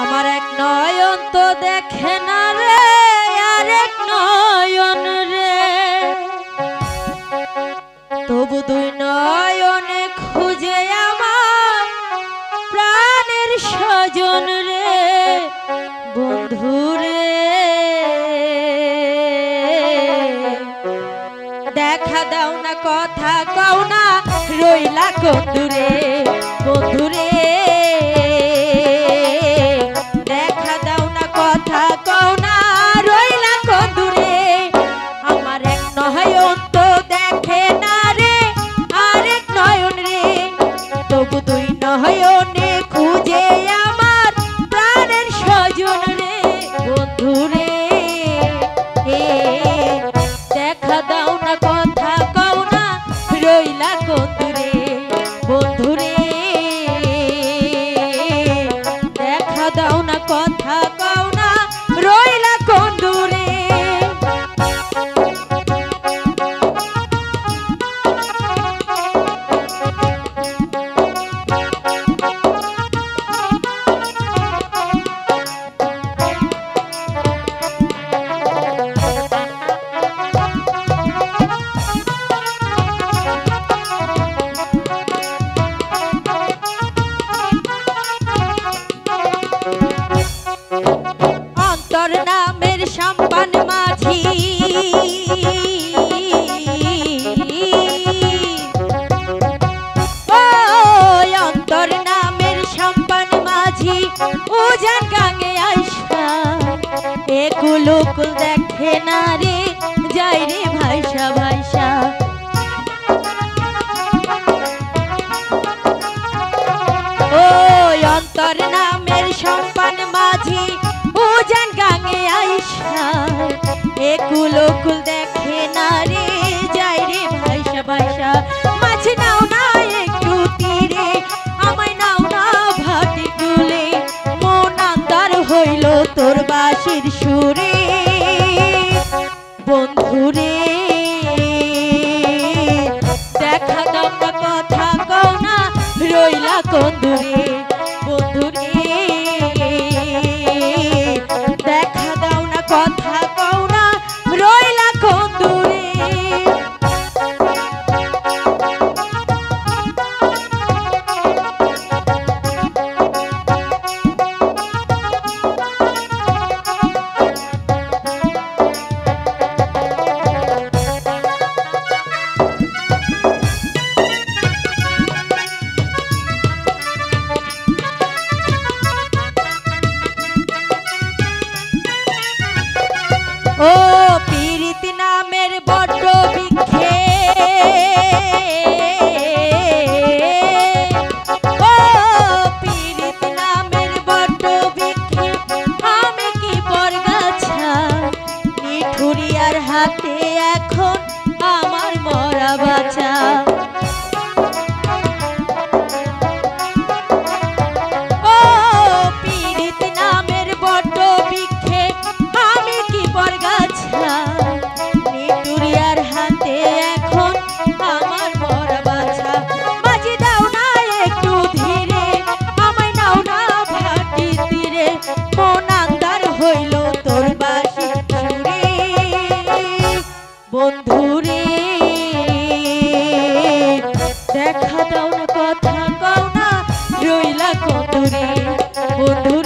আমার এক নয়ন তো দেখে না রে, আর এক নয়ন রে, তবু দুই নয়নে খুঁজে আমার প্রাণের স্বজন রে, বন্ধু রে। দেখা দাও না, কথা কও না, রইলা কোন দূরে, বন্ধু রে। দেখা দাও না, কথা কও না, রইলা কোন দূরে। আমার এক নয়ন তো দেখে না রে, আরেক নয়ন রে, তবু দুই নয়নে খুঁজে আমার প্রাণের স্বজন রে, বন্ধু রে। দেখা দাও না, কথা কও না, রইলা কোন দূরে, বন্ধু রে। দেখা দাও না, কথা কও না, রইলা কোন দূরে। অন্তর নামের সম্পান মাঝি, ও অন্তর নামের সম্পান মাঝি, উজান গাঙে আইসা একুলুকুল দেখে না রে, যাই রে ভাইসা ভাইসা। ও অন্তর নামের সম্পান মাঝি, উজান গাঙে আইসা একুলুকুল দেখে না রে, যাই রে ভাইসা ভাইসা। মাঝি নাও না একটু তীরে, আমায় নাও না ভাটি কুলে, মন আন্দার হইল তোর বাঁশির সুরে, বন্ধু রে। দেখা দাও না, কথা কও না, রইলা কোন দূরে, বন্ধু রে। দেখা দাও না, কথা কও না, রইলা কোন দূরে। ও পীরিতি নামের বড্ড বৃক্ষে, ও পীরিতি নামের বড্ড বৃক্ষে, আমি কি বরগাছা, নিঠুরিয়ার হাতে এখন আমার মরা বাঁচা। ও পীরিতি নামের বড্ড বৃক্ষে, আমি কি বরগাছা, নিঠুরিয়ার হাতে এখন আমার মরা বাঁচা। বাজি দাও না একটু ধীরে, আমায় নাও না ভাটি তীরে, মন আন্দার হইল তোর বাঁশির সুরে, বন্ধু রে। দেখা দাও না, কথা কও না, রইলা কোন দূরে, বন্ধু